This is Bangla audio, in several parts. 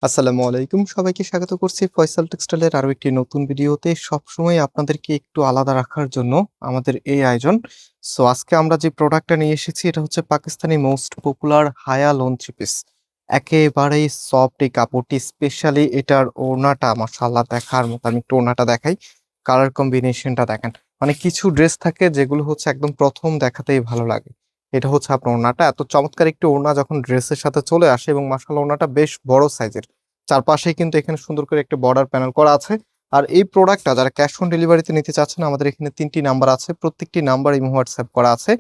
আসসালামু আলাইকুম, সবাইকে স্বাগত করছি ফয়সাল টেক্সটাইলের আরো একটি নতুন ভিডিওতে। সবসময় আপনাদেরকে একটু আলাদা রাখার জন্য আমাদের এই আয়োজন। সো আজকে আমরা যে প্রোডাক্টটা নিয়ে এসেছি এটা হচ্ছে পাকিস্তানি মোস্ট পপুলার হায়া লোন থ্রি পিস। একেবারেই সফট এই কাপড়টি, স্পেশালি এটার ওড়নাটা মাশাআল্লাহ দেখার মতো। আমি একটু ওড়নাটা দেখাই, কালার কম্বিনেশনটা দেখেন। মানে কিছু ড্রেস থাকে যেগুলো হচ্ছে একদম প্রথম দেখাতেই ভালো লাগে। এটা হচ্ছে আপনার ওড়নাটা, এত চমৎকার একটি ওড়না যখন ড্রেসের সাথে চলে আসে, এবং মাশাআল্লাহ ওড়নাটা বেশ বড় সাইজের। চারপাশেই কিন্তু এখানে সুন্দর করে একটা বর্ডার প্যানেল করা আছে। আর এই প্রোডাক্টটা যারা ক্যাশ অন ডেলিভারিতে নিতে চাচ্ছেন, আমাদের এখানে 3টি নাম্বার আছে, প্রত্যেকটি নাম্বার ইমো হোয়াটসঅ্যাপ করা আছে।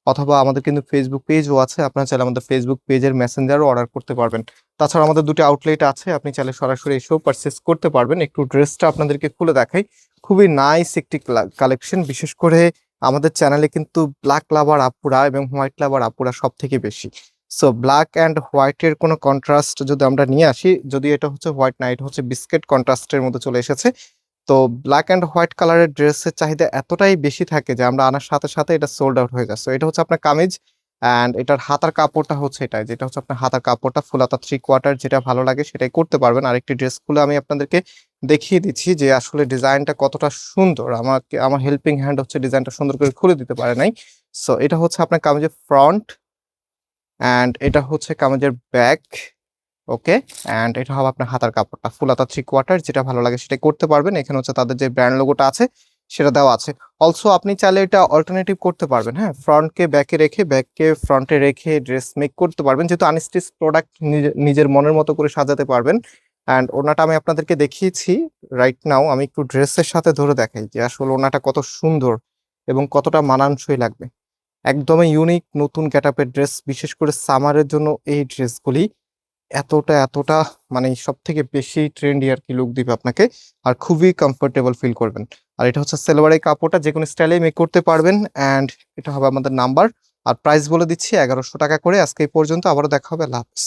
অথবা আমাদের কিন্তু ফেসবুক পেজও আছে, আপনারা চাইলে আমাদের ফেসবুক পেজের মেসেঞ্জারও অর্ডার করতে পারবেন। তাছাড়া আমাদের দুটি আউটলেট আছে, আপনি চাইলে সরাসরি এসেও পারচেস করতে পারবেন। একটু ড্রেসটা আপনাদেরকে খুলে দেখাই, খুবই নাইস একটি কালেকশন। বিশেষ করে আমাদের চ্যানেলে কিন্তু ব্ল্যাক লাভার আপুরা এবং হোয়াইট লাভার আপুরা সব থেকে বেশি। সো ব্ল্যাক অ্যান্ড হোয়াইটের কোনো কন্ট্রাস্ট যদি আমরা নিয়ে আসি, যদি এটা হচ্ছে হোয়াইট না, এটা হচ্ছে বিস্কিট কন্ট্রাস্টের মধ্যে চলে এসেছে। তো ব্ল্যাক অ্যান্ড হোয়াইট কালারের ড্রেসের চাহিদা এতটাই বেশি থাকে যে আমরা আনার সাথে সাথে এটা সোল্ড আউট হয়ে যায়। সো এটা হচ্ছে আপনার কামিজ, অ্যান্ড এটার হাতার কাপড়টা হচ্ছে এটাই, যেটা হচ্ছে আপনার হাতার কাপড়টা ফুল হাতা 3/4, যেটা ভালো লাগে সেটাই করতে পারবেন। আরেকটি ড্রেস খুলে আমি আপনাদেরকে দেখিয়ে দিচ্ছি যে আসলে ডিজাইনটা কতটা সুন্দর। আমার হেল্পিং হ্যান্ড হচ্ছে ডিজাইনটা সুন্দর করে খুলে দিতে পারে নাই। সো এটা হচ্ছে আপনার কামিজের ফ্রন্ট, অ্যান্ড এটা হচ্ছে কামিজের ব্যাক। ওকে, অ্যান্ড এটা হবে আপনার হাতার কাপড়টা ফুল হাতা 3/4, যেটা ভালো লাগে সেটাই করতে পারবেন। এখানে হচ্ছে তাদের যে ব্র্যান্ড লোগোটা আছে সেটা দেওয়া আছে। অলসো আপনি চাইলে এটা অল্টারনেটিভ করতে পারবেন, হ্যাঁ, ফ্রন্টকে ব্যাকে রেখে ব্যাককে ফ্রন্টে রেখে ড্রেস মেক করতে পারবেন, যেহেতু আনস্টিচ প্রোডাক্ট নিজের মনের মতো করে সাজাতে পারবেন। অ্যান্ড ওনাটা আমি আপনাদেরকে দেখিয়েছি রাইট নাও, আমি একটু ড্রেসের সাথে ধরে দেখাই যে আসলে ওনাটা কত সুন্দর এবং কতটা মানানসই লাগবে। একদমই ইউনিক নতুন গেটআপের ড্রেস, বিশেষ করে সামারের জন্য এই ড্রেসগুলি এতটা মানে সব থেকে বেশি ট্রেন্ডি আর কি লুক দিবে আপনাকে, আর খুবই কমফোর্টেবল ফিল করবেন। আর এটা হচ্ছে সেলোয়ারের কাপড়টা, যে কোনো স্টাইলে মেক করতে পারবেন। অ্যান্ড এটা হবে আমাদের নাম্বার, আর প্রাইস বলে দিচ্ছি 1100 টাকা করে। আজকে এই পর্যন্ত, আবারও দেখা হবে, আল্লাহ হাফেজ।